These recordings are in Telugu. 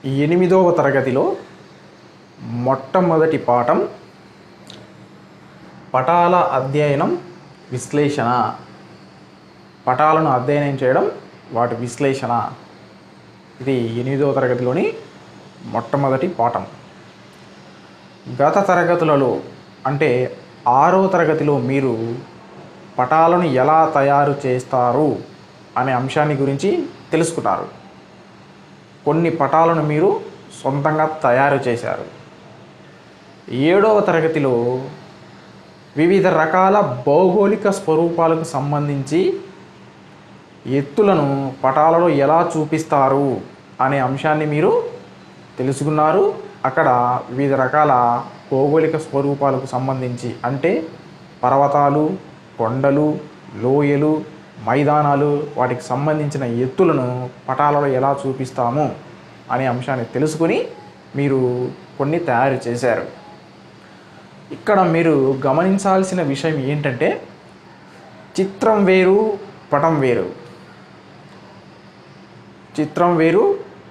8వ తరగతిలో మొట్టమొదటి పాఠం పటాల అధ్యయనం విశ్లేషణ. పటాలను అధ్యయనం చేయడం, వాటి విశ్లేషణ. ఇది 8వ తరగతిలోని మొట్టమొదటి పాఠం. గత తరగతులలో అంటే 6వ తరగతిలో మీరు పటాలను ఎలా తయారు చేస్తారు అనే అంశాన్ని గురించి తెలుసుకున్నారు. కొన్ని పటాలను మీరు సొంతంగా తయారు చేశారు. 7వ తరగతిలో వివిధ రకాల భౌగోళిక స్వరూపాలకు సంబంధించి ఎత్తులను పటాలలో ఎలా చూపిస్తారు అనే అంశాన్ని మీరు తెలుసుకున్నారు. అక్కడ వివిధ రకాల భౌగోళిక స్వరూపాలకు సంబంధించి అంటే పర్వతాలు, కొండలు, లోయలు, మైదానాలు, వాటికి సంబంధించిన ఎత్తులను పటాలలో ఎలా చూపిస్తాము అనే అంశాన్ని తెలుసుకుని మీరు కొన్ని తయారు చేశారు. ఇక్కడ మీరు గమనించాల్సిన విషయం ఏంటంటే చిత్రం వేరు, పటం వేరు. చిత్రం వేరు,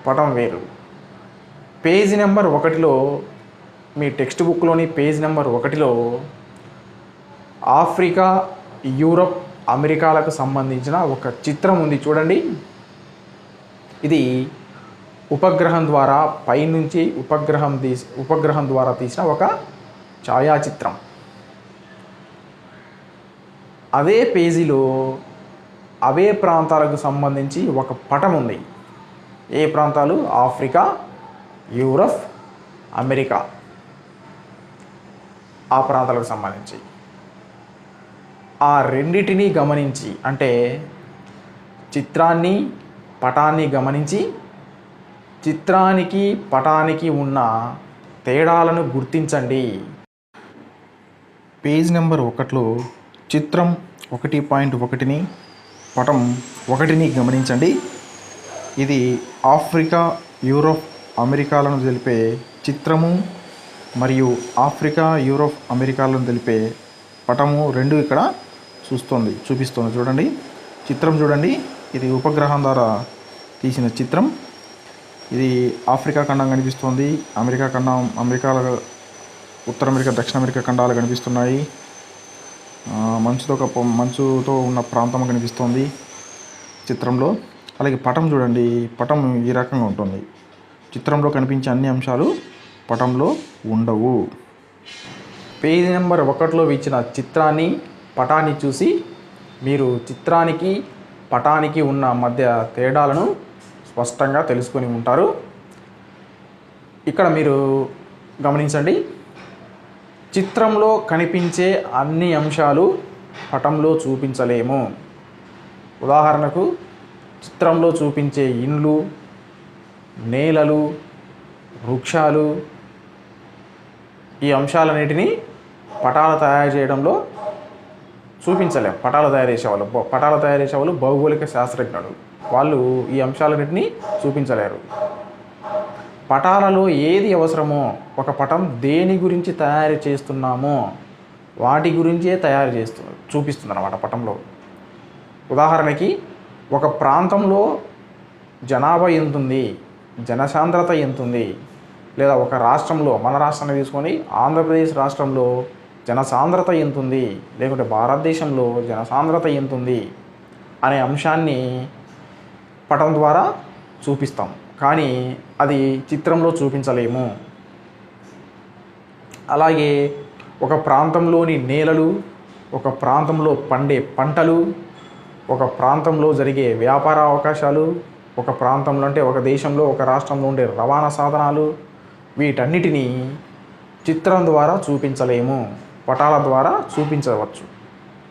పటం వేరు. పేజీ నెంబర్ 1లో మీ టెక్స్ట్ బుక్లోని పేజ్ నెంబర్ 1లో ఆఫ్రికా, యూరప్, అమెరికాలకు సంబంధించిన ఒక చిత్రం ఉంది చూడండి. ఇది ఉపగ్రహం ద్వారా పైనుంచి ఉపగ్రహం ద్వారా తీసిన ఒక ఛాయాచిత్రం. అదే పేజీలో అవే ప్రాంతాలకు సంబంధించి ఒక పటం ఉంది. ఏ ప్రాంతాలు? ఆఫ్రికా, యూరప్, అమెరికా, ఆ ప్రాంతాలకు సంబంధించి. ఆ రెండిటిని గమనించి అంటే చిత్రాన్ని, పటాన్ని గమనించి చిత్రానికి, పటానికి ఉన్న తేడాలను గుర్తించండి. పేజ్ నెంబర్ 1లో చిత్రం 1.1ని, పటం 1ని గమనించండి. ఇది ఆఫ్రికా, యూరప్, అమెరికాలను తెలిపే చిత్రము మరియు ఆఫ్రికా, యూరప్, అమెరికాలను తెలిపే పటము రెండు ఇక్కడ చూపిస్తుంది చూడండి. చిత్రం చూడండి, ఇది ఉపగ్రహం ద్వారా తీసిన చిత్రం. ఇది ఆఫ్రికా ఖండం కనిపిస్తుంది, అమెరికా ఖండం, ఉత్తర అమెరికా, దక్షిణ అమెరికా ఖండాలు కనిపిస్తున్నాయి. మంచుతో ఉన్న ప్రాంతం కనిపిస్తుంది చిత్రంలో. అలాగే పటం చూడండి, పటం ఈ రకంగా ఉంటుంది. చిత్రంలో కనిపించే అన్ని అంశాలు పటంలో ఉండవు. పేజీ నెంబర్ 1లో ఇచ్చిన చిత్రాన్ని, పటాన్ని చూసి మీరు చిత్రానికి, పటానికి ఉన్న మధ్య తేడాలను స్పష్టంగా తెలుసుకొని ఉంటారు. ఇక్కడ మీరు గమనించండి, చిత్రంలో కనిపించే అన్ని అంశాలు పటంలో చూపించలేము. ఉదాహరణకు చిత్రంలో చూపించే ఇండ్లు, నేలలు, వృక్షాలు, ఈ అంశాలన్నిటినీ పటాలు తయారు చేయడంలో చూపించలేము. పటాలు తయారు చేసేవాళ్ళు భౌగోళిక శాస్త్రజ్ఞులు. వాళ్ళు ఈ అంశాలన్నిటినీ చూపించలేరు. పటాలలో ఏది అవసరమో, ఒక పటం దేని గురించి తయారు చేస్తున్నామో వాటి గురించే చూపిస్తుంది అన్నమాట పటంలో. ఉదాహరణకి ఒక ప్రాంతంలో జనాభా ఎంతుంది, జనసాంద్రత ఎంతుంది, లేదా ఒక రాష్ట్రంలో, మన రాష్ట్రాన్ని తీసుకొని ఆంధ్రప్రదేశ్ రాష్ట్రంలో జనసాంద్రత ఎంతుంది, లేకుంటే భారతదేశంలో జనసాంద్రత ఎంతుంది అనే అంశాన్ని పటం ద్వారా చూపిస్తాం. కానీ అది చిత్రంలో చూపించలేము. అలాగే ఒక ప్రాంతంలోని నేలలు, ఒక ప్రాంతంలో పండే పంటలు, ఒక ప్రాంతంలో జరిగే వ్యాపార అవకాశాలు, ఒక ప్రాంతంలో అంటే ఒక దేశంలో, ఒక రాష్ట్రంలో ఉండే రవాణా సాధనాలు, వీటన్నిటినీ చిత్రం ద్వారా చూపించలేము, పటాల ద్వారా చూపించవచ్చు.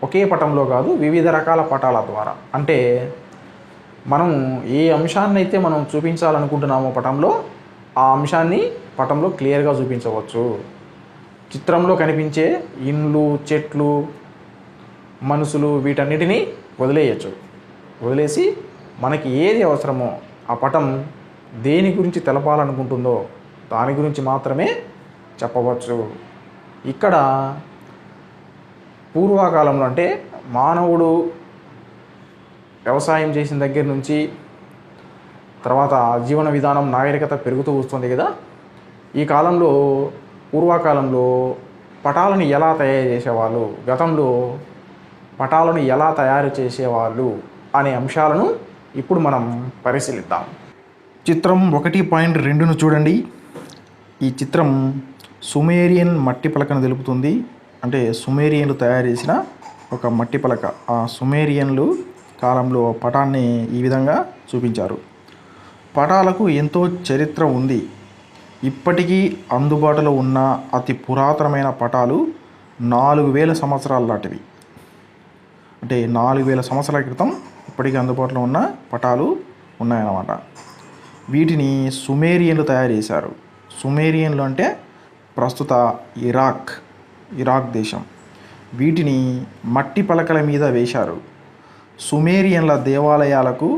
ఒకే పటంలో కాదు, వివిధ రకాల పటాల ద్వారా. అంటే మనం ఏ అంశాన్ని అయితే మనం చూపించాలనుకుంటున్నామో పటంలో, ఆ అంశాన్ని పటంలో క్లియర్గా చూపించవచ్చు. చిత్రంలో కనిపించే ఇండ్లు, చెట్లు, మనుషులు, వీటన్నిటినీ వదిలేసి మనకి ఏది అవసరమో, ఆ పటం దేని గురించి తెలపాలనుకుంటుందో దాని గురించి మాత్రమే చెప్పవచ్చు. ఇక్కడ పూర్వకాలంలో అంటే మానవుడు వ్యవసాయం చేసిన దగ్గర నుంచి తర్వాత జీవన విధానం నాగరికత పెరుగుతూ వస్తుంది కదా. ఈ కాలంలో పూర్వకాలంలో పటాలను ఎలా తయారు చేసేవాళ్ళు, గతంలో పటాలను ఎలా తయారు చేసేవాళ్ళు అనే అంశాలను ఇప్పుడు మనం పరిశీలిద్దాం. చిత్రం 1.2ను చూడండి. ఈ చిత్రం సుమేరియన్ మట్టి పలకను తెలుపుతుంది. అంటే సుమేరియన్లు తయారు చేసిన ఒక మట్టి పలక. ఆ సుమేరియన్లు కాలంలో పటాన్ని ఈ విధంగా చూపించారు. పటాలకు ఎంతో చరిత్ర ఉంది. ఇప్పటికీ అందుబాటులో ఉన్న అతి పురాతనమైన పటాలు 4000 సంవత్సరాల లాంటివి. అంటే 4000 సంవత్సరాల క్రితం ఇప్పటికీ అందుబాటులో ఉన్న పటాలు ఉన్నాయన్నమాట. వీటిని సుమేరియన్లు తయారు చేశారు. సుమేరియన్లు అంటే ప్రస్తుత ఇరాక్ దేశం. వీటిని మట్టి పలకల మీద వేశారు. సుమేరియన్ల దేవాలయాలకు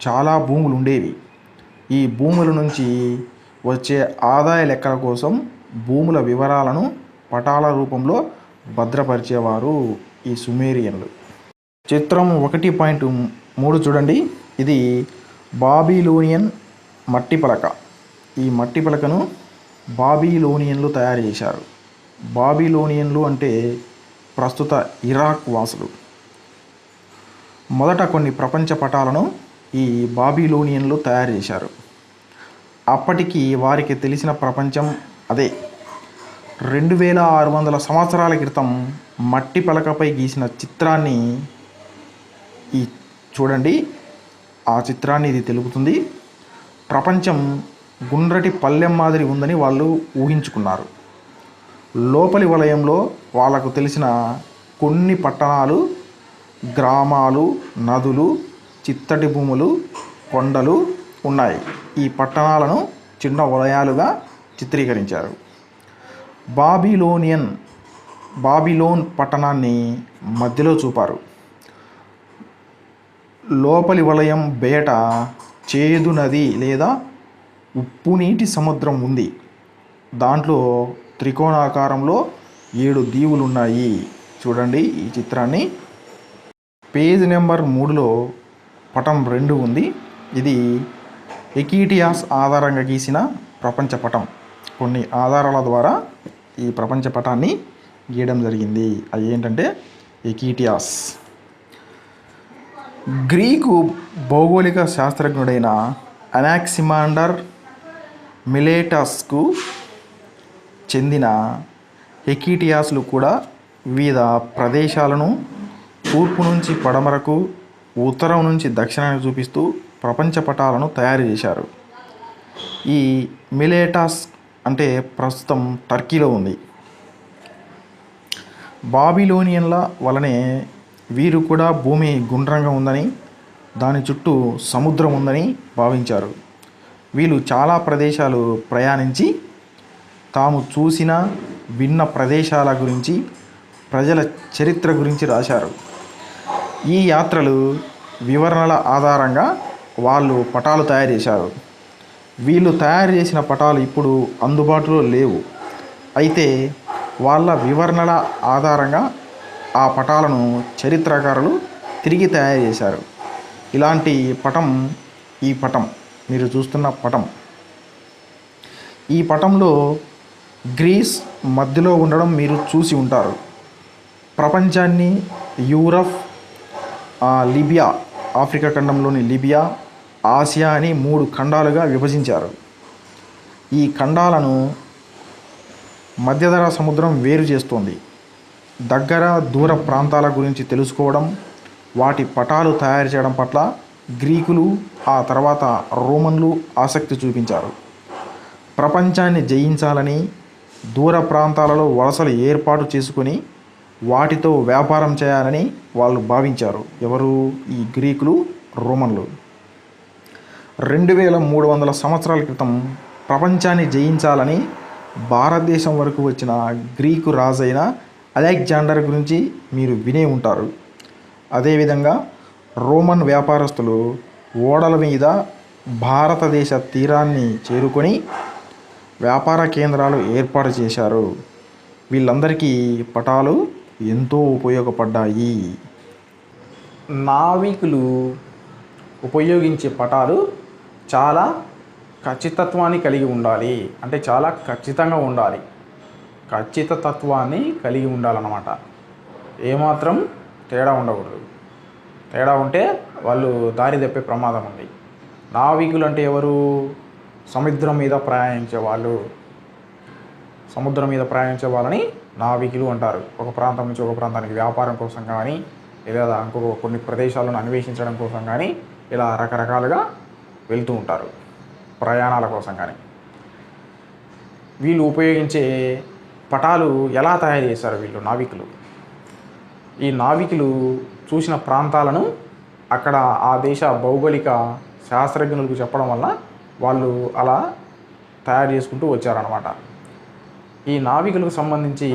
చాలా భూములు ఉండేవి. ఈ భూముల నుంచి వచ్చే ఆదాయ లెక్కల కోసం భూముల వివరాలను పటాల రూపంలో భద్రపరిచేవారు ఈ సుమేరియన్లు. చిత్రం 1.3 చూడండి. ఇది బాబిలోనియన్ మట్టి పలక. ఈ మట్టి పలకను బాబిలోనియన్లు తయారు చేశారు. బాబిలోనియన్లు అంటే ప్రస్తుత ఇరాక్ వాసులు. మొదట కొన్ని ప్రపంచ పటాలను ఈ బాబిలోనియన్లు తయారు చేశారు. అప్పటికి వారికి తెలిసిన ప్రపంచం అదే. 2600 సంవత్సరాల క్రితం మట్టి పలకపై గీసిన చిత్రాన్ని ఈ చూడండి. ఆ చిత్రాన్ని ఇది తెలుపుతుంది. ప్రపంచం గుండ్రటి పల్లెం మాదిరి ఉందని వాళ్ళు ఊహించుకున్నారు. లోపలి వలయంలో వాళ్ళకు తెలిసిన కొన్ని పట్టణాలు, గ్రామాలు, నదులు, చిత్తటి భూములు, కొండలు ఉన్నాయి. ఈ పట్టణాలను చిన్న వలయాలుగా చిత్రీకరించారు. బాబిలోన్ పట్టణాన్ని మధ్యలో చూపారు. లోపలి వలయం బయట చేదు నది లేదా ఉప్పు నీటి సముద్రం ఉంది. దాంట్లో త్రికోణాకారంలో 7 దీవులు ఉన్నాయి. చూడండి ఈ చిత్రాన్ని. పేజ్ నెంబర్ 3లో పటం 2 ఉంది. ఇది ఎకీటియాస్ ఆధారంగా గీసిన ప్రపంచ పటం. కొన్ని ఆధారాల ద్వారా ఈ ప్రపంచ పటాన్ని గీయడం జరిగింది. అవి ఏంటంటే ఎకీటియాస్. గ్రీకు భౌగోళిక శాస్త్రజ్ఞుడైన అనాక్సిమాండర్ మిలేటస్కు చెందిన ఎకీటియాస్లు కూడా వివిధ ప్రదేశాలను తూర్పు నుంచి పడమరకు, ఉత్తరం నుంచి దక్షిణానికి చూపిస్తూ ప్రపంచ పటాలను తయారు చేశారు. ఈ మిలేటస్ అంటే ప్రస్తుతం టర్కీలో ఉంది. బాబిలోనియన్ల వలనే వీరు కూడా భూమి గుండ్రంగా ఉందని, దాని చుట్టూ సముద్రం ఉందని భావించారు. వీళ్ళు చాలా ప్రదేశాలు ప్రయాణించి తాము చూసిన, విన్న ప్రదేశాల గురించి, ప్రజల చరిత్ర గురించి రాశారు. ఈ యాత్రలు వివరణల ఆధారంగా వాళ్ళు పటాలు తయారు చేశారు. వీళ్ళు తయారు చేసిన పటాలు ఇప్పుడు అందుబాటులో లేవు. అయితే వాళ్ళ వివరణల ఆధారంగా ఆ పటాలను చరిత్రకారులు తిరిగి తయారు చేశారు. ఇలాంటి పటం ఈ పటం మీరు చూస్తున్న పటం. ఈ పటంలో గ్రీస్ మధ్యలో ఉండడం మీరు చూసి ఉంటారు. ప్రపంచాన్ని యూరప్, లిబియా, ఆఫ్రికా ఖండంలోని లిబియా, ఆసియా అని 3 ఖండాలుగా విభజించారు. ఈ ఖండాలను మధ్యధరా సముద్రం వేరు చేస్తోంది. దగ్గర దూర ప్రాంతాల గురించి తెలుసుకోవడం, వాటి పటాలు తయారు చేయడం పట్ల గ్రీకులు, ఆ తర్వాత రోమన్లు ఆసక్తి చూపించారు. ప్రపంచాన్ని జయించాలని దూర ప్రాంతాలలో వలసలు ఏర్పాటు చేసుకొని వాటితో వ్యాపారం చేయాలని వాళ్ళు భావించారు. ఎవరు? ఈ గ్రీకులు, రోమన్లు. 2300 సంవత్సరాల క్రితం ప్రపంచాన్ని జయించాలని భారతదేశం వరకు వచ్చిన గ్రీకు రాజైన అలెగ్జాండర్ గురించి మీరు వినే ఉంటారు. అదేవిధంగా రోమన్ వ్యాపారస్తులు ఓడల మీద భారతదేశ తీరాన్ని చేరుకొని వ్యాపార కేంద్రాలు ఏర్పాటు చేశారు. వీళ్ళందరికీ పటాలు ఎంతో ఉపయోగపడ్డాయి. నావికులు ఉపయోగించే పటాలు చాలా ఖచ్చితత్వాన్ని కలిగి ఉండాలి. అంటే చాలా ఖచ్చితంగా ఉండాలి. ఖచ్చితత్వాన్ని కలిగి ఉండాలన్నమాట. ఏమాత్రం తేడా ఉండకూడదు. తేడా ఉంటే వాళ్ళు దారి తప్పే ప్రమాదం ఉంది. నావికులు అంటే ఎవరు? సముద్రం మీద ప్రయాణించే వాళ్ళు. సముద్రం మీద ప్రయాణించే వాళ్ళని నావికులు అంటారు. ఒక ప్రాంతం నుంచి ఒక ప్రాంతానికి వ్యాపారం కోసం కానీ, లేదా ఇంకొక కొన్ని ప్రదేశాలను అన్వేషించడం కోసం కానీ, ఇలా రకరకాలుగా వెళ్తూ ఉంటారు ప్రయాణాల కోసం కానీ. వీళ్ళు ఉపయోగించే పటాలు ఎలా తయారు చేశారు వీళ్ళు నావికులు? ఈ నావికులు చూసిన ప్రాంతాలను అక్కడ ఆ దేశ భౌగోళిక శాస్త్రజ్ఞులకు చెప్పడం వల్ల వాళ్ళు అలా తయారు చేసుకుంటూ వచ్చారన్నమాట. ఈ నావికులకు సంబంధించి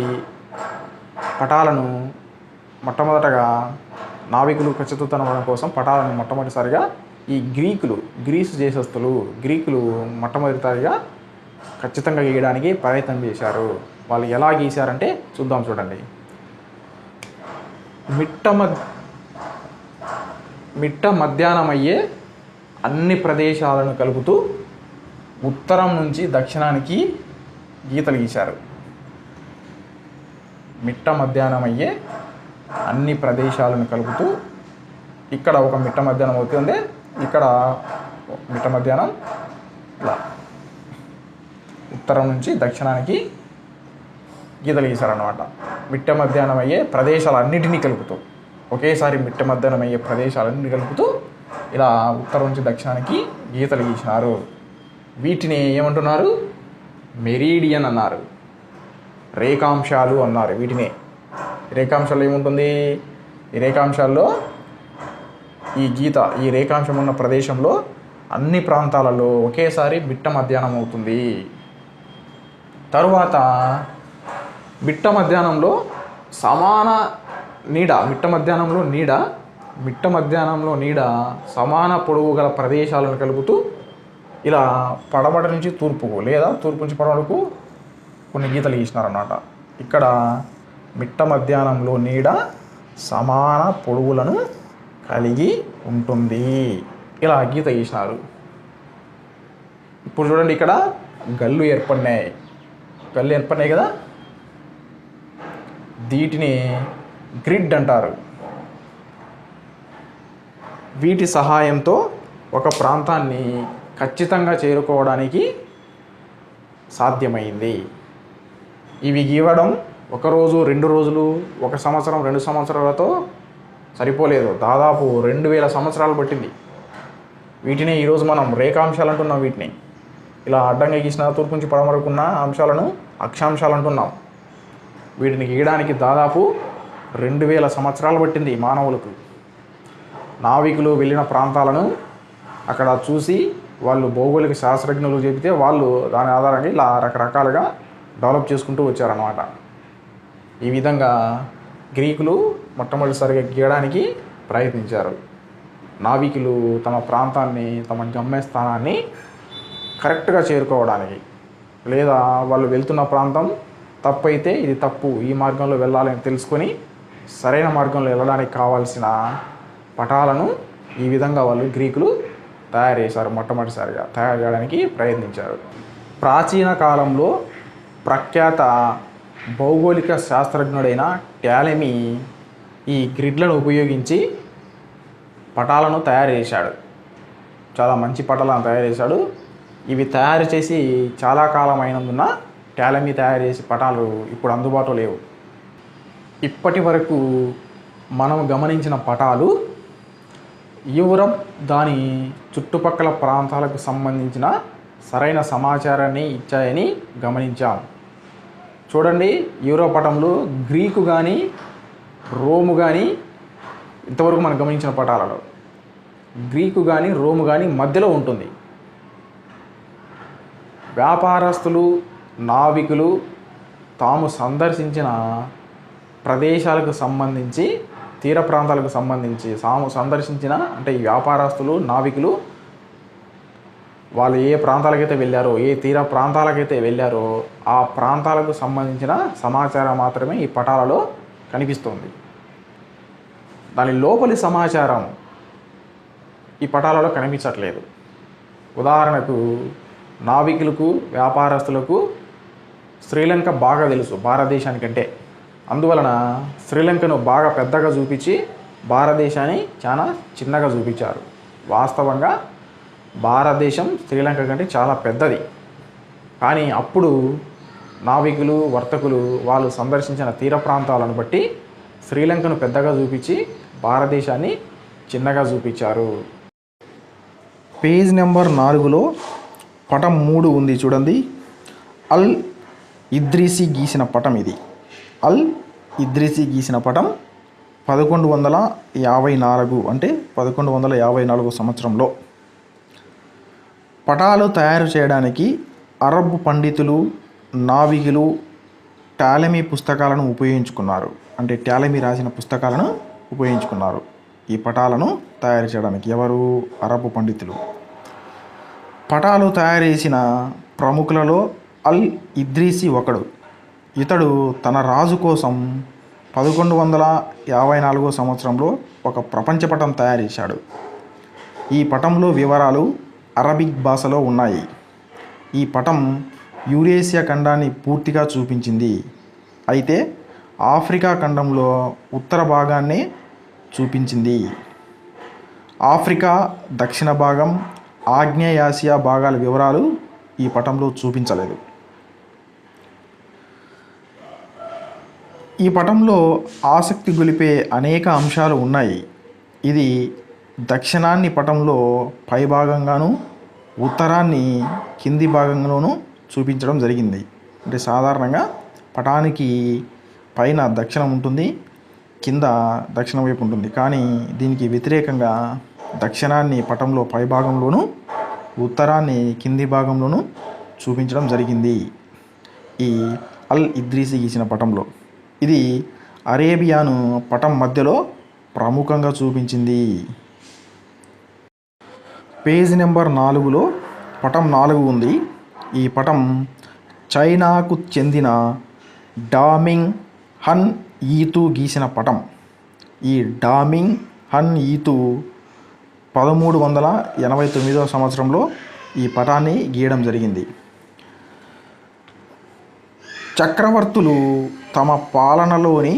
పటాలను మొట్టమొదటగా నావికులు ఖచ్చితత్వం కోసం పటాలను మొట్టమొదటిసారిగా ఈ గ్రీసు దేశస్తులు మొట్టమొదటిసారిగా ఖచ్చితంగా గీయడానికి ప్రయత్నం చేశారు. వాళ్ళు ఎలా గీశారంటే చూద్దాం, చూడండి. మిట్ట మధ్యాహ్నమయ్యే అన్ని ప్రదేశాలను కలుపుతూ ఉత్తరం నుంచి దక్షిణానికి గీతలు గీశారు. మిట్ట మధ్యాహ్నమయ్యే అన్ని ప్రదేశాలను కలుపుతూ ఇక్కడ ఒక మిట్ట మధ్యాహ్నం అవుతుంది, ఇక్కడ మిట్ట మధ్యాహ్నం ఇలా ఉత్తరం నుంచి దక్షిణానికి గీతలు గీశారన్నమాట. మిట్ట మధ్యాహ్నం అయ్యే ప్రదేశాలన్నిటినీ కలుపుతూ, ఒకేసారి మిట్ట మధ్యాహ్నం అయ్యే ప్రదేశాలన్నింటినీ కలుపుతూ ఇలా ఉత్తరం నుంచి దక్షిణానికి గీతలు గీసినారు. వీటిని ఏమంటున్నారు? మెరీడియన్ అన్నారు, రేఖాంశాలు అన్నారు. వీటిని రేఖాంశాలు ఏముంటుంది? ఈ రేఖాంశాల్లో ఈ రేఖాంశం ఉన్న ప్రదేశంలో అన్ని ప్రాంతాలలో ఒకేసారి మిట్ట మధ్యాహ్నం అవుతుంది. తరువాత మిట్ట మధ్యాహ్నంలో సమాన నీడ, మిట్ట మధ్యాహ్నంలో నీడ సమాన పొడవు గల ప్రదేశాలను కలుపుతూ ఇలా పడమట నుంచి తూర్పుకు, లేదా తూర్పు నుంచి పడమటకు కొన్ని గీతలు గీసినారన్నమాట. ఇక్కడ మిట్ట మధ్యాహ్నంలో నీడ సమాన పొడవులను కలిగి ఉంటుంది, ఇలా గీత గీసినారు. ఇప్పుడు చూడండి, ఇక్కడ గళ్ళు ఏర్పడినాయి కదా, వీటిని గ్రిడ్ అంటారు. వీటి సహాయంతో ఒక ప్రాంతాన్ని ఖచ్చితంగా చేరుకోవడానికి సాధ్యమైంది. ఇవి గీవడం 1 రోజు 2 రోజులు, 1 సంవత్సరం 2 సంవత్సరాలతో సరిపోలేదు, దాదాపు 2000 సంవత్సరాలు పట్టింది. వీటిని ఈరోజు మనం రేఖాంశాలు అంటున్నాం. వీటిని ఇలా అడ్డంగా గీసిన తూర్పు నుంచి పడమరకున్న అంశాలను అక్షాంశాలు అంటున్నాం. వీటిని గీయడానికి దాదాపు 2000 సంవత్సరాలు పట్టింది మానవులకు. నావికులు వెళ్ళిన ప్రాంతాలను అక్కడ చూసి వాళ్ళు భౌగోళిక శాస్త్రజ్ఞులు చెబితే వాళ్ళు దాని ఆధారంగా ఇలా రకరకాలుగా డెవలప్ చేసుకుంటూ వచ్చారన్నమాట. ఈ విధంగా గ్రీకులు మొట్టమొదటిసారిగా గీయడానికి ప్రయత్నించారు. నావికులు తమ ప్రాంతాన్ని, తమ గమ్యస్థానాన్ని కరెక్ట్గా చేరుకోవడానికి, లేదా వాళ్ళు వెళ్తున్న ప్రాంతం తప్పు అయితే ఇది తప్పు, ఈ మార్గంలో వెళ్ళాలని తెలుసుకొని సరైన మార్గంలో వెళ్ళడానికి కావాల్సిన పటాలను ఈ విధంగా వాళ్ళు గ్రీకులు తయారు చేశారు. మొట్టమొదటిసారిగా తయారు చేయడానికి ప్రయత్నించారు. ప్రాచీన కాలంలో ప్రఖ్యాత భౌగోళిక శాస్త్రజ్ఞుడైన టాలెమీ ఈ గ్రిడ్లను ఉపయోగించి పటాలను తయారు చేశాడు. చాలా మంచి పటాలను తయారు చేశాడు. ఇవి తయారు చేసి చాలా కాలం అయినందున టాలెమీ తయారు చేసే పటాలు ఇప్పుడు అందుబాటులో లేవు. ఇప్పటి వరకు మనం గమనించిన పటాలు యూరప్ దాని చుట్టుపక్కల ప్రాంతాలకు సంబంధించిన సరైన సమాచారాన్ని ఇచ్చాయని గమనించాం. చూడండి, యూరోప్ పటంలో గ్రీకు కానీ రోము కానీ ఇంతవరకు మనం గమనించిన పటాలలో గ్రీకు కానీ రోము కానీ మధ్యలో ఉంటుంది. వ్యాపారస్తులు, నావికులు తాము సందర్శించిన ప్రదేశాలకు సంబంధించి, తీర ప్రాంతాలకు సంబంధించి సందర్శించిన, అంటే ఈ వ్యాపారస్తులు, నావికులు వాళ్ళు ఏ ప్రాంతాలకైతే వెళ్ళారో, ఏ తీర ప్రాంతాలకైతే వెళ్ళారో ఆ ప్రాంతాలకు సంబంధించిన సమాచారం మాత్రమే ఈ పటాలలో కనిపిస్తుంది. దాని లోపలి సమాచారం ఈ పటాలలో కనిపించట్లేదు. ఉదాహరణకు నావికులకు, వ్యాపారస్తులకు శ్రీలంక బాగా తెలుసు భారతదేశానికంటే. అందువలన శ్రీలంకను బాగా పెద్దగా చూపించి భారతదేశాన్ని చాలా చిన్నగా చూపించారు. వాస్తవంగా భారతదేశం శ్రీలంక కంటే చాలా పెద్దది. కానీ అప్పుడు నావికులు, వర్తకులు వాళ్ళు సందర్శించిన తీర ప్రాంతాలను బట్టి శ్రీలంకను పెద్దగా చూపించి భారతదేశాన్ని చిన్నగా చూపించారు. పేజ్ నెంబర్ 4లో పటం 3 ఉంది చూడండి. అల్ ఇద్రీసి గీసిన పటం ఇది. అల్ ఇద్రీసి గీసిన పటం 1154 అంటే 1154 సంవత్సరంలో. పటాలు తయారు చేయడానికి అరబ్ పండితులు, నావికులు టాలెమీ పుస్తకాలను ఉపయోగించుకున్నారు. అంటే టాలెమీ రాసిన పుస్తకాలను ఉపయోగించుకున్నారు ఈ పటాలను తయారు చేయడానికి. ఎవరు? అరబ్ పండితులు. పటాలు తయారు చేసిన ప్రముఖులలో అల్ ఇద్రీసి ఒకడు. ఇతడు తన రాజు కోసం 1154 సంవత్సరంలో ఒక ప్రపంచ పటం తయారు చేశాడు. ఈ పటంలో వివరాలు అరబిక్ భాషలో ఉన్నాయి. ఈ పటం యూరేషియా ఖండాన్ని పూర్తిగా చూపించింది. అయితే ఆఫ్రికా ఖండంలో ఉత్తర భాగాన్నే చూపించింది. ఆఫ్రికా దక్షిణ భాగం, ఆగ్నేయాసియా భాగాల వివరాలు ఈ పటంలో చూపించలేదు. ఈ పటంలో ఆసక్తి గొలిపే అనేక అంశాలు ఉన్నాయి. ఇది దక్షిణాన్ని పటంలో పైభాగంగాను, ఉత్తరాన్ని కింది భాగంలోనూ చూపించడం జరిగింది. అంటే సాధారణంగా పటానికి పైన దక్షిణం ఉంటుంది, కింద దక్షిణ వైపు ఉంటుంది. కానీ దీనికి వ్యతిరేకంగా దక్షిణాన్ని పటంలో పైభాగంలోనూ, ఉత్తరాన్ని కింది భాగంలోనూ చూపించడం జరిగింది ఈ అల్ ఇద్రీసి గీసిన పటంలో. ఇది అరేబియాను పటం మధ్యలో ప్రముఖంగా చూపించింది. పేజ్ నెంబర్ 4లో పటం 4 ఉంది. ఈ పటం చైనాకు చెందిన డామింగ్ హన్ ఈతు గీసిన పటం. ఈ డామింగ్ హన్ ఈతు 1389 సంవత్సరంలో ఈ పటాన్ని గీయడం జరిగింది. చక్రవర్తులు తమ పాలనలోని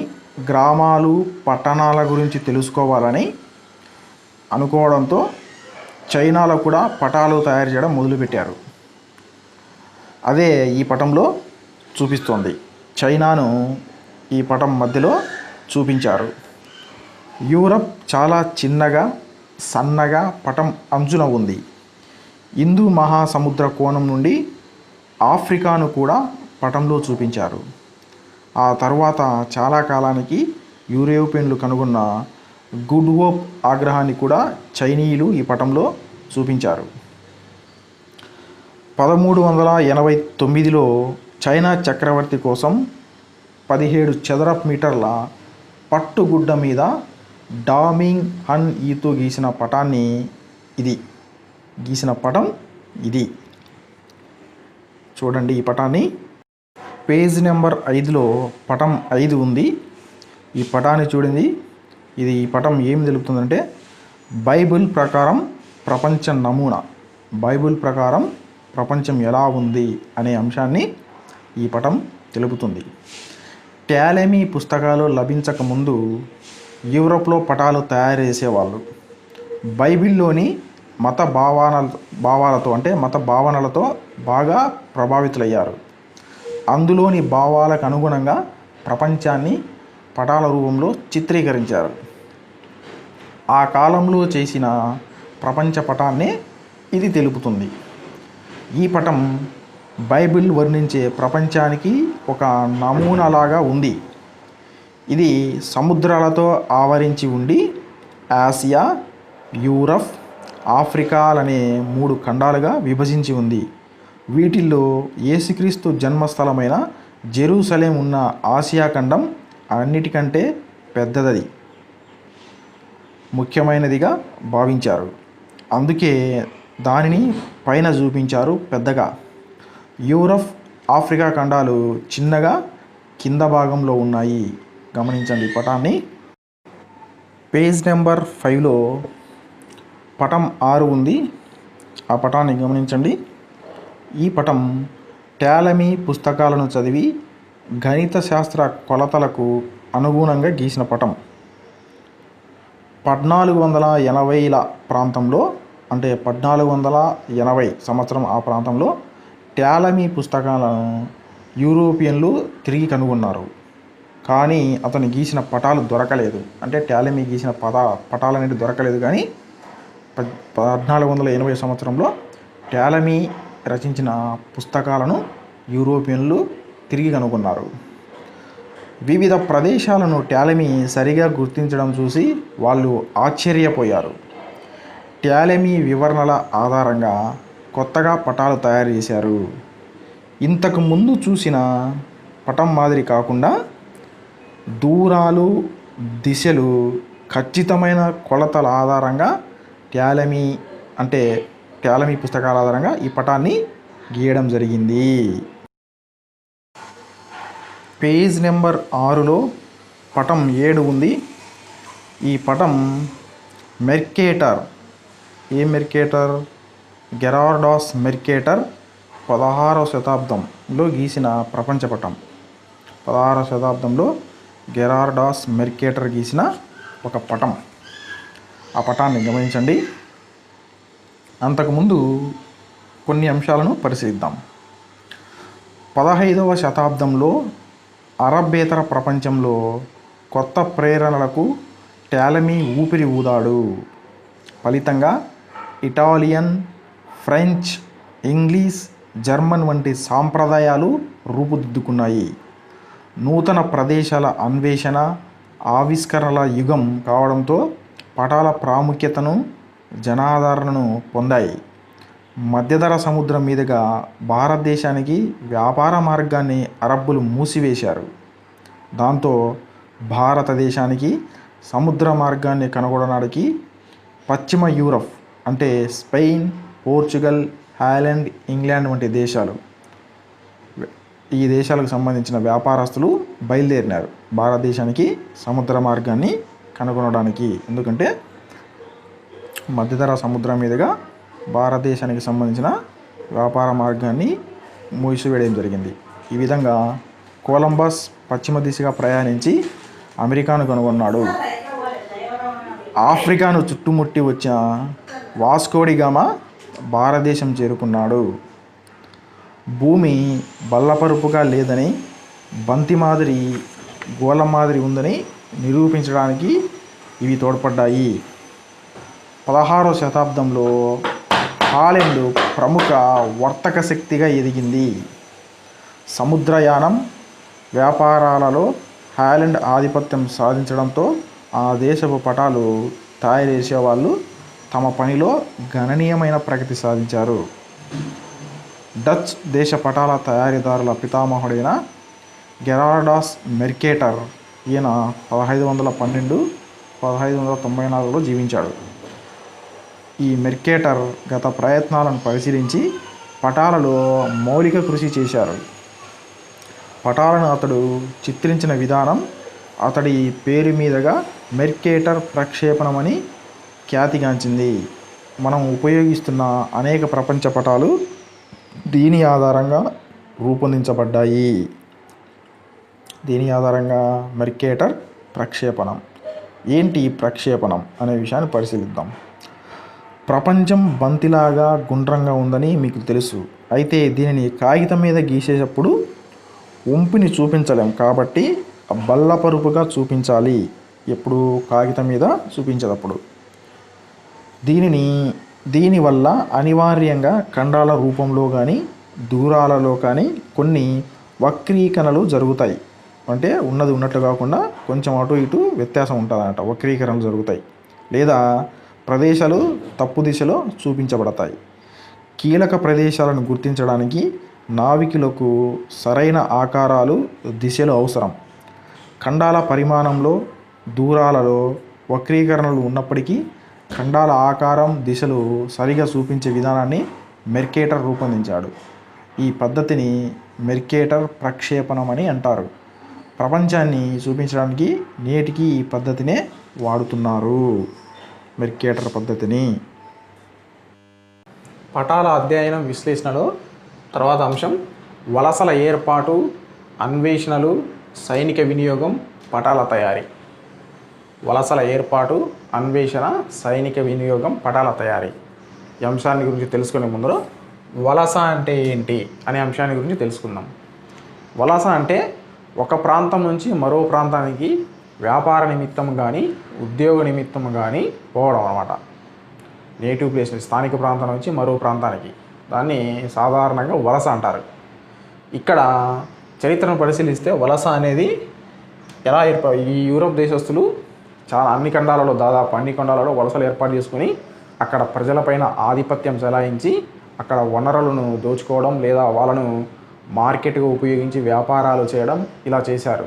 గ్రామాలు, పట్టణాల గురించి తెలుసుకోవాలని అనుకోవడంతో చైనాలో కూడా పటాలు తయారు చేయడం మొదలుపెట్టారు. అదే ఈ పటంలో చూపిస్తోంది. చైనాను ఈ పటం మధ్యలో చూపించారు. యూరప్ చాలా చిన్నగా, సన్నగా పటం అంచున ఉంది. హిందూ మహాసముద్ర కోణం నుండి ఆఫ్రికాను కూడా పటంలో చూపించారు. ఆ తర్వాత చాలా కాలానికి యూరోపియన్లు కనుగొన్న గుడ్ హోప్ ఆగ్రహాన్ని కూడా చైనీయులు ఈ పటంలో చూపించారు. 1389లో చైనా చక్రవర్తి కోసం 17 చదరపు మీటర్ల పట్టుగుడ్డ మీద డామింగ్ హన్ ఈతు గీసిన పటాన్ని గీసిన పటం ఇది. చూడండి ఈ పటాన్ని. పేజ్ నెంబర్ 5లో పటం 5 ఉంది. ఈ పటాన్ని చూడండి. ఈ పటం ఏం తెలుపుతుందంటే బైబిల్ ప్రకారం ప్రపంచ నమూనా. బైబిల్ ప్రకారం ప్రపంచం ఎలా ఉంది అనే అంశాన్ని ఈ పటం తెలుపుతుంది. టాలెమీ పుస్తకాలు లభించకముందు యూరోప్లో పటాలు తయారు చేసేవాళ్ళు. బైబిల్లోని మత భావనలతో బాగా ప్రభావితులయ్యారు. అందులోని భావాలకు అనుగుణంగా ప్రపంచాన్ని పటాల రూపంలో చిత్రీకరించారు. ఆ కాలంలో చేసిన ప్రపంచ పటాన్నే ఇది తెలుపుతుంది. ఈ పటం బైబిల్ వర్ణించే ప్రపంచానికి ఒక నమూనాలాగా ఉంది. ఇది సముద్రాలతో ఆవరించి ఉండి ఆసియా, యూరప్, ఆఫ్రికాలనే 3 ఖండాలుగా విభజించి ఉంది. వీటిల్లో యేసుక్రీస్తు జన్మస్థలమైన జెరూసలేం ఉన్న ఆసియా ఖండం అన్నిటికంటే పెద్దది, ముఖ్యమైనదిగా భావించారు. అందుకే దానిని పైన చూపించారు పెద్దగా. యూరప్, ఆఫ్రికా ఖండాలు చిన్నగా కింద భాగంలో ఉన్నాయి. గమనించండి పటాన్ని. పేజ్ నెంబర్ 5లో పటం 6 ఉంది. ఆ పటాన్ని గమనించండి. ఈ పటం టాలమీ పుస్తకాలను చదివి గణిత శాస్త్ర కొలతలకు అనుగుణంగా గీసిన పటం. 1480ల ప్రాంతంలో, అంటే 1480 సంవత్సరం ఆ ప్రాంతంలో టాలమీ పుస్తకాలను యూరోపియన్లు తిరిగి కనుగొన్నారు. కానీ అతను గీసిన పటాలు దొరకలేదు. అంటే టాలమీ గీసిన పటాలు అనేవి దొరకలేదు. కానీ 1480 సంవత్సరంలో టాలమీ రచించిన పుస్తకాలను యూరోపియన్లు తిరిగి కనుగొన్నారు. వివిధ ప్రదేశాలను టాలమీ సరిగా గుర్తించడం చూసి వాళ్ళు ఆశ్చర్యపోయారు. టాలమీ వివరణల ఆధారంగా కొత్తగా పటాలు తయారు చేశారు. ఇంతకు ముందు చూసిన పటం మాదిరి కాకుండా దూరాలు, దిశలు ఖచ్చితమైన కొలతల ఆధారంగా టాలమీ పుస్తకాల ఆధారంగా ఈ పటాన్ని గీయడం జరిగింది. పేజ్ నెంబర్ 6లో పటం 7 ఉంది. ఈ పటం మెర్కేటర్. ఏ మెర్కేటర్? గెరార్డాస్ మెర్కేటర్ 16వ శతాబ్దంలో గీసిన ప్రపంచ పటం. 16వ శతాబ్దంలో గెరార్డాస్ మెర్కేటర్ గీసిన ఒక పటం. ఆ పటాన్ని గమనించండి. అంతకుముందు కొన్ని అంశాలను పరిశీలిద్దాం. 15వ శతాబ్దంలో అరబ్బేతర ప్రపంచంలో కొత్త ప్రేరణలకు టాలమీ ఊపిరి ఊదాడు. ఫలితంగా ఇటాలియన్, ఫ్రెంచ్, ఇంగ్లీష్, జర్మన్ వంటి సాంప్రదాయాలు రూపుదిద్దుకున్నాయి. నూతన ప్రదేశాల అన్వేషణ, ఆవిష్కరణల యుగం కావడంతో పటాల ప్రాముఖ్యతను, జనాదరణను పొందాయి. మధ్యధరా సముద్రం మీదుగా భారతదేశానికి వ్యాపార మార్గాన్ని అరబ్బులు మూసివేశారు. దాంతో భారతదేశానికి సముద్ర మార్గాన్ని కనుగొనడానికి పశ్చిమ యూరప్ అంటే స్పెయిన్, పోర్చుగల్, హాలండ్, ఇంగ్లాండ్ వంటి దేశాలు, ఈ దేశాలకు సంబంధించిన వ్యాపారస్తులు బయలుదేరినారు భారతదేశానికి సముద్ర మార్గాన్ని కనుగొనడానికి. ఎందుకంటే మధ్యధరా సముద్రం మీదుగా భారతదేశానికి సంబంధించిన వ్యాపార మార్గాన్ని మూసివేయడం జరిగింది. ఈ విధంగా కొలంబస్ పశ్చిమ దిశగా ప్రయాణించి అమెరికాను కనుగొన్నాడు. ఆఫ్రికాను చుట్టుముట్టి వచ్చిన వాస్కోడిగామా భారతదేశం చేరుకున్నాడు. భూమి బల్లపరుపుగా లేదని, బంతి మాదిరి, గోళం మాదిరి ఉందని నిరూపించడానికి ఇవి తోడ్పడ్డాయి. 16వ శతాబ్దంలో హాలెండ్ ప్రముఖ వర్తక శక్తిగా ఎదిగింది. సముద్రయానం, వ్యాపారాలలో హాలెండ్ ఆధిపత్యం సాధించడంతో ఆ దేశపు పటాలు తయారు చేసేవాళ్ళు తమ పనిలో గణనీయమైన ప్రగతి సాధించారు. డచ్ దేశ పటాల తయారీదారుల పితామహుడైన గెరార్డాస్ మెర్కేటర్, ఈయన 1512-1594లో జీవించాడు. ఈ మెర్కేటర్ గత ప్రయత్నాలను పరిశీలించి పటాలలో మౌలిక కృషి చేశారు. పటాలను అతడు చిత్రించిన విధానం అతడి పేరు మీదుగా మెర్కేటర్ ప్రక్షేపణమని ఖ్యాతిగాంచింది. మనం ఉపయోగిస్తున్న అనేక ప్రపంచ పటాలు దీని ఆధారంగా రూపొందించబడ్డాయి. దీని ఆధారంగా మెర్కేటర్ ప్రక్షేపణం. ఏంటి ప్రక్షేపణం అనే విషయాన్ని పరిశీలిద్దాం. ప్రపంచం బంతిలాగా గుండ్రంగా ఉందని మీకు తెలుసు. అయితే దీనిని కాగితం మీద గీసేటప్పుడు వంపుని చూపించలేం, కాబట్టి బల్లపరుపుగా చూపించాలి. ఎప్పుడు? కాగితం మీద చూపించేటప్పుడు. దీనివల్ల అనివార్యంగా ఖండాల రూపంలో కానీ దూరాలలో కానీ కొన్ని వక్రీకరణలు జరుగుతాయి. అంటే ఉన్నది ఉన్నట్లు కాకుండా కొంచెం అటు ఇటు వ్యత్యాసం ఉంటుందన్నమాట, వక్రీకరణలు జరుగుతాయి. లేదా ప్రదేశాలు తప్పు దిశలో చూపించబడతాయి. కీలక ప్రదేశాలను గుర్తించడానికి నావికులకు సరైన ఆకారాలు, దిశలు అవసరం. ఖండాల పరిమాణంలో, దూరాలలో వక్రీకరణలు ఉన్నప్పటికీ ఖండాల ఆకారం, దిశలు సరిగా చూపించే విధానాన్ని మెర్కేటర్ రూపొందించాడు. ఈ పద్ధతిని మెర్కేటర్ ప్రక్షేపణం అని అంటారు. ప్రపంచాన్ని చూపించడానికి నేటికి ఈ పద్ధతినే వాడుతున్నారు, మెర్కేటర్ పద్ధతిని. పటాల అధ్యయనం విశ్లేషణలో తర్వాత అంశం వలసల ఏర్పాటు, అన్వేషణలు, సైనిక వినియోగం, పటాల తయారీ. వలసల ఏర్పాటు, అన్వేషణ, సైనిక వినియోగం, పటాల తయారీ. ఈ అంశాన్ని గురించి తెలుసుకునే ముందు వలస అంటే ఏంటి అనే అంశాన్ని గురించి తెలుసుకుందాం. వలస అంటే ఒక ప్రాంతం నుంచి మరో ప్రాంతానికి వ్యాపార నిమిత్తం కానీ ఉద్యోగ నిమిత్తం కానీ పోవడం అన్నమాట. నేటివ్ ప్లేస్ స్థానిక ప్రాంతం నుంచి మరో ప్రాంతానికి, దాన్ని సాధారణంగా వలస అంటారు. ఇక్కడ చరిత్రను పరిశీలిస్తే వలస అనేది ఎలా ఈ యూరోప్ దేశస్తులు చాలా దాదాపు అన్ని ఖండాలలో వలసలు ఏర్పాటు చేసుకుని అక్కడ ప్రజలపైన ఆధిపత్యం చెలాయించి అక్కడ వనరులను దోచుకోవడం లేదా వాళ్ళను మార్కెట్గా ఉపయోగించి వ్యాపారాలు చేయడం ఇలా చేశారు.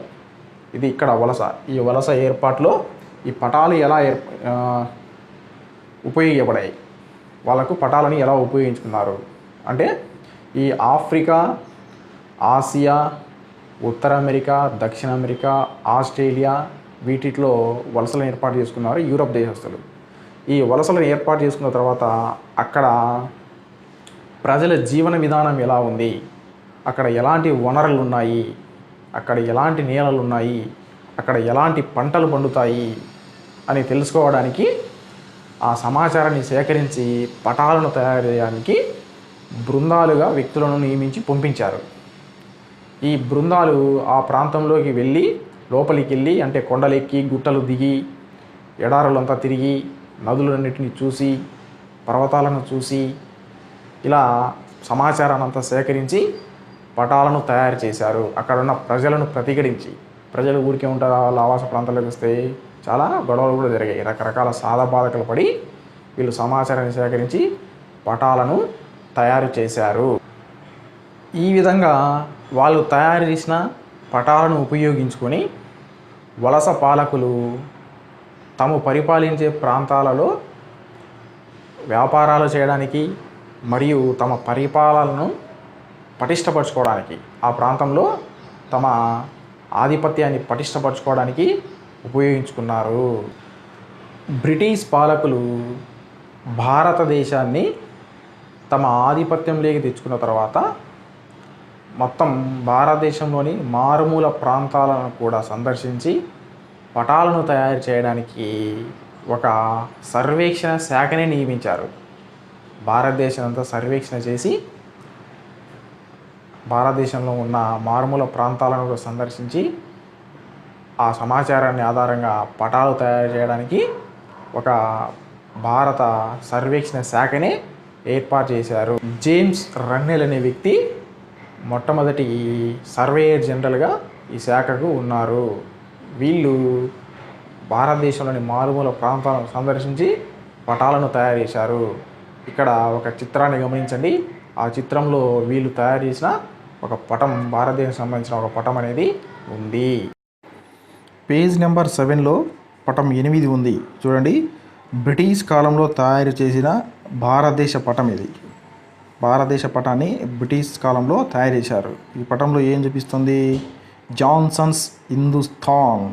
ఇది ఇక్కడ వలస. ఈ వలస ఏర్పాటులో ఈ పటాలు ఎలా ఉపయోగపడాయి, వాళ్ళకు పటాలని ఎలా ఉపయోగించుకున్నారు అంటే ఈ ఆఫ్రికా, ఆసియా, ఉత్తర అమెరికా, దక్షిణ అమెరికా, ఆస్ట్రేలియా వీటిలో వలసలను ఏర్పాటు చేసుకున్నారు యూరప్ దేశస్తులు. ఈ వలసలను ఏర్పాటు చేసుకున్న తర్వాత అక్కడ ప్రజల జీవన విధానం ఎలా ఉంది, అక్కడ ఎలాంటి వనరులు ఉన్నాయి, అక్కడ ఎలాంటి నేలలు ఉన్నాయి, అక్కడ ఎలాంటి పంటలు పండుతాయి అని తెలుసుకోవడానికి ఆ సమాచారాన్ని సేకరించి పటాలను తయారు చేయడానికి బృందాలుగా వ్యక్తులను నియమించి పంపించారు. ఈ బృందాలు ఆ ప్రాంతంలోకి వెళ్ళి లోపలికి వెళ్ళి అంటే కొండలెక్కి గుట్టలు దిగి ఎడారులంతా తిరిగి నదులన్నిటిని చూసి పర్వతాలను చూసి ఇలా సమాచారాన్ని అంతా సేకరించి పటాలను తయారు చేశారు. అక్కడ ఉన్న ప్రజలను ప్రతిఘటించి, ప్రజలు ఊరికే ఉంటారు, వాళ్ళ ఆవాస ప్రాంతాలకు వస్తే చాలా గొడవలు కూడా జరిగాయి. రకరకాల సాధబాధకలు పడి వీళ్ళు సమాచారాన్ని సేకరించి పటాలను తయారు చేశారు. ఈ విధంగా వాళ్ళు తయారు చేసిన పటాలను ఉపయోగించుకొని వలస పాలకులు తాము పరిపాలించే ప్రాంతాలలో వ్యాపారాలు చేయడానికి మరియు తమ పరిపాలనను పటిష్టపరచుకోవడానికి, ఆ ప్రాంతంలో తమ ఆధిపత్యాన్ని పటిష్టపరచుకోవడానికి ఉపయోగించుకున్నారు. బ్రిటిష్ పాలకులు భారతదేశాన్ని తమ ఆధిపత్యంలోకి తెచ్చుకున్న తర్వాత మొత్తం భారతదేశంలోని మారుమూల ప్రాంతాలను కూడా సందర్శించి పటాలను తయారు చేయడానికి ఒక సర్వేక్షణ శాఖనే నియమించారు. భారతదేశం అంతా సర్వేక్షణ చేసి భారతదేశంలో ఉన్న మారుమూల ప్రాంతాలను కూడా సందర్శించి ఆ సమాచారాన్ని ఆధారంగా పటాలు తయారు చేయడానికి ఒక భారత సర్వేక్షణ శాఖనే ఏర్పాటు చేశారు. జేమ్స్ రన్నెల్ అనే వ్యక్తి మొట్టమొదటి సర్వేయర్ జనరల్గా ఈ శాఖకు ఉన్నారు. వీళ్ళు భారతదేశంలోని మారుమూల ప్రాంతాలను సందర్శించి పటాలను తయారు చేశారు. ఇక్కడ ఒక చిత్రాన్ని గమనించండి. ఆ చిత్రంలో వీళ్ళు తయారు చేసిన ఒక పటం, భారతదేశానికి సంబంధించిన ఒక పటం అనేది ఉంది. పేజ్ నెంబర్ 7లో పటం 8 ఉంది చూడండి. బ్రిటిష్ కాలంలో తయారు చేసిన భారతదేశ పటం ఇది. భారతదేశ పటాన్ని బ్రిటిష్ కాలంలో తయారు చేశారు. ఈ పటంలో ఏం చూపిస్తుంది? జాన్సన్స్ హిందుస్థాన్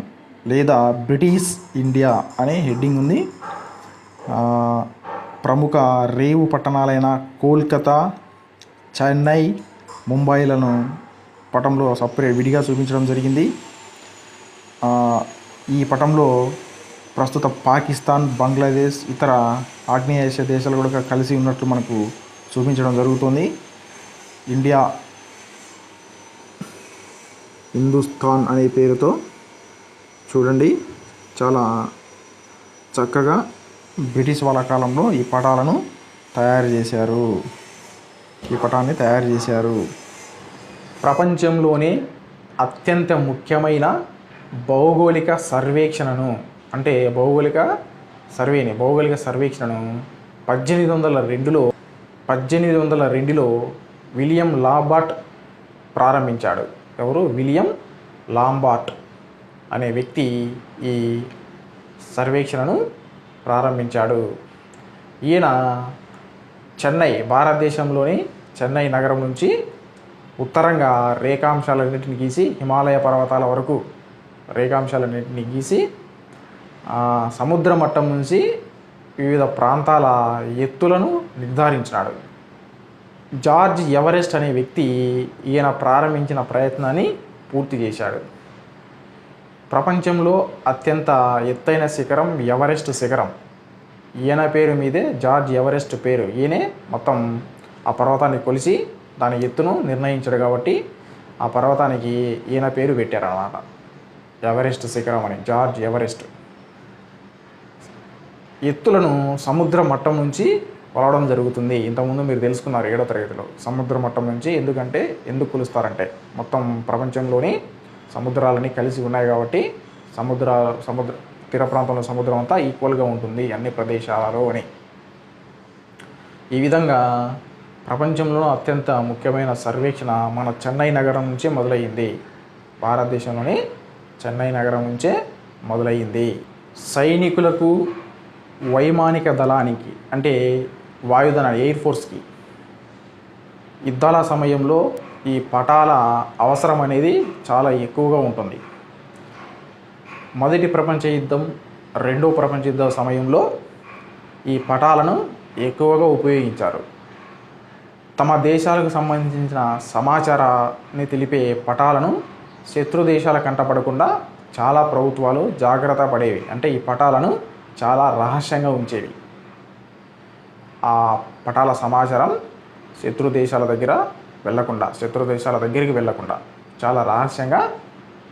లేదా బ్రిటిష్ ఇండియా అనే హెడ్డింగ్ ఉంది. ప్రముఖ రేవు పట్టణాలైన కోల్కతా, చెన్నై, ముంబైలను పటంలో సపరేట్ విడిగా చూపించడం జరిగింది. ఈ పటంలో ప్రస్తుత పాకిస్తాన్, బంగ్లాదేశ్, ఇతర ఆగ్నేయ ఏషియా దేశాలు కూడా కలిసి ఉన్నట్లు మనకు చూపించడం జరుగుతుంది. ఇండియా హిందుస్థాన్ అనే పేరుతో చూడండి, చాలా చక్కగా బ్రిటిష్ వాళ్ళ కాలంలో ఈ పటాలను తయారు చేశారు. ఈ పటాన్ని తయారు చేశారు. ప్రపంచంలోనే అత్యంత ముఖ్యమైన భౌగోళిక సర్వేక్షణను అంటే భౌగోళిక సర్వేక్షణను 1802లో విలియం లాంబార్ట్ ప్రారంభించాడు. ఎవరు? విలియం లాంబార్ట్ అనే వ్యక్తి ఈ సర్వేక్షణను ప్రారంభించాడు. ఈయన భారతదేశంలోని చెన్నై నగరం నుంచి ఉత్తరంగా రేఖాంశాలన్నింటిని గీసి హిమాలయ పర్వతాల వరకు రేఖాంశాలన్నింటినీ గీసి సముద్ర మట్టం నుంచి వివిధ ప్రాంతాల ఎత్తులను నిర్ధారించినాడు. జార్జ్ ఎవరెస్ట్ అనే వ్యక్తి ఈయన ప్రారంభించిన ప్రయత్నాన్ని పూర్తి చేశాడు. ప్రపంచంలో అత్యంత ఎత్తైన శిఖరం ఎవరెస్ట్ శిఖరం. ఈయన పేరు మీదే జార్జ్ ఎవరెస్ట్ పేరు. ఈయనే మొత్తం ఆ పర్వతాన్ని కొలిసి దాని ఎత్తును నిర్ణయించాడు కాబట్టి ఆ పర్వతానికి ఈయన పేరు పెట్టారన్నమాట, ఎవరెస్ట్ శిఖరం అని, జార్జ్ ఎవరెస్ట్. ఎత్తులను సముద్ర మట్టం నుంచి కొలవడం జరుగుతుంది. ఇంతకుముందు మీరు తెలుసుకున్నారు 7వ తరగతిలో. సముద్ర మట్టం నుంచి ఎందుకు కొలుస్తారంటే మొత్తం ప్రపంచంలోని సముద్రాలని కలిసి ఉన్నాయి కాబట్టి సముద్ర తీర ప్రాంతంలో సముద్రం అంతా ఈక్వల్గా ఉంటుంది అన్ని ప్రదేశాలలో అని. ఈ విధంగా ప్రపంచంలో అత్యంత ముఖ్యమైన సర్వేక్షణ మన చెన్నై నగరం నుంచే మొదలయ్యింది. భారతదేశంలోని చెన్నై నగరం నుంచే మొదలయ్యింది. సైనికులకు, వైమానిక దళానికి అంటే వాయుదళ ఎయిర్ ఫోర్స్కి యుద్ధాల సమయంలో ఈ పటాల అవసరం అనేది చాలా ఎక్కువగా ఉంటుంది. మొదటి ప్రపంచ యుద్ధం, రెండవ ప్రపంచ యుద్ధ సమయంలో ఈ పటాలను ఎక్కువగా ఉపయోగించారు. తమ దేశాలకు సంబంధించిన సమాచారాన్ని తెలిపే పటాలను శత్రు దేశాల కంటపడకుండా చాలా ప్రభుత్వాలు జాగ్రత్త పడేవి. అంటే ఈ పటాలను చాలా రహస్యంగా ఉంచేవి. ఆ పటాల సమాచారం శత్రు దేశాల దగ్గరికి వెళ్లకుండా చాలా రహస్యంగా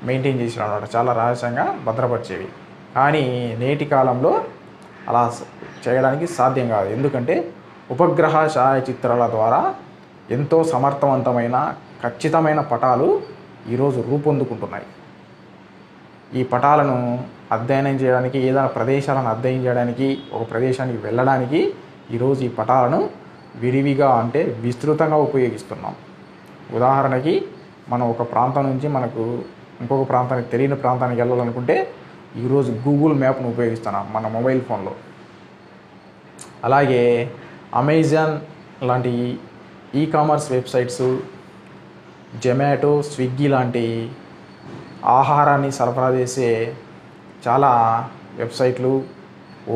మెయింటైన్ చేసేవి అన్నమాట, చాలా రహస్యంగా భద్రపరిచేవి. కానీ నేటి కాలంలో అలా చేయడానికి సాధ్యం కాదు. ఎందుకంటే ఉపగ్రహ ఛాయాచిత్రాల ద్వారా ఎంతో సమర్థవంతమైన, ఖచ్చితమైన పటాలు ఈరోజు రూపొందుకుంటున్నాయి. ఈ పటాలను అధ్యయనం చేయడానికి, ఏదైనా ప్రదేశాలను అధ్యయనం చేయడానికి, ఒక ప్రదేశానికి వెళ్ళడానికి ఈరోజు ఈ పటాలను విరివిగా అంటే విస్తృతంగా ఉపయోగిస్తున్నాం. ఉదాహరణకి మనం ఒక ప్రాంతం నుంచి మనకు ఇంకొక ప్రాంతానికి, తెలియని ప్రాంతానికి వెళ్ళాలనుకుంటే ఈరోజు గూగుల్ మ్యాప్ను ఉపయోగిస్తున్నాం మన మొబైల్ ఫోన్లో. అలాగే అమెజాన్ లాంటి ఈకామర్స్ వెబ్సైట్స్, జొమాటో, స్విగ్గీ లాంటి ఆహారాన్ని సరఫరా చేసే చాలా వెబ్సైట్లు,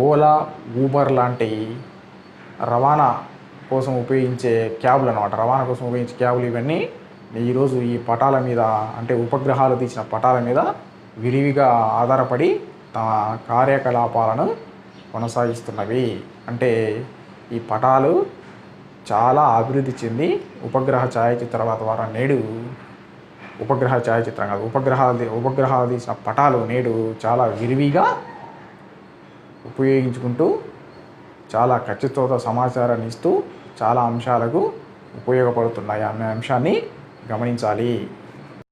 ఓలా, ఊబర్ లాంటి రవాణా కోసం ఉపయోగించే క్యాబ్లు అన్నమాట, రవాణా కోసం ఉపయోగించే క్యాబ్లు ఇవన్నీ ఈరోజు ఈ పటాల మీద అంటే ఉపగ్రహాలు తీసిన పటాల మీద విరివిగా ఆధారపడి తమ కార్యకలాపాలను కొనసాగిస్తున్నవి. అంటే ఈ పటాలు చాలా అభివృద్ధి చెంది ఉపగ్రహ ఛాయాచిత్రాల ద్వారా నేడు ఉపగ్రహాలు తీసిన పటాలు నేడు చాలా విరివిగా ఉపయోగించుకుంటూ చాలా ఖచ్చితత్వ సమాచారాన్ని ఇస్తూ చాలా అంశాలకు ఉపయోగపడుతున్నాయి అనే అంశాన్ని గమనించాలి.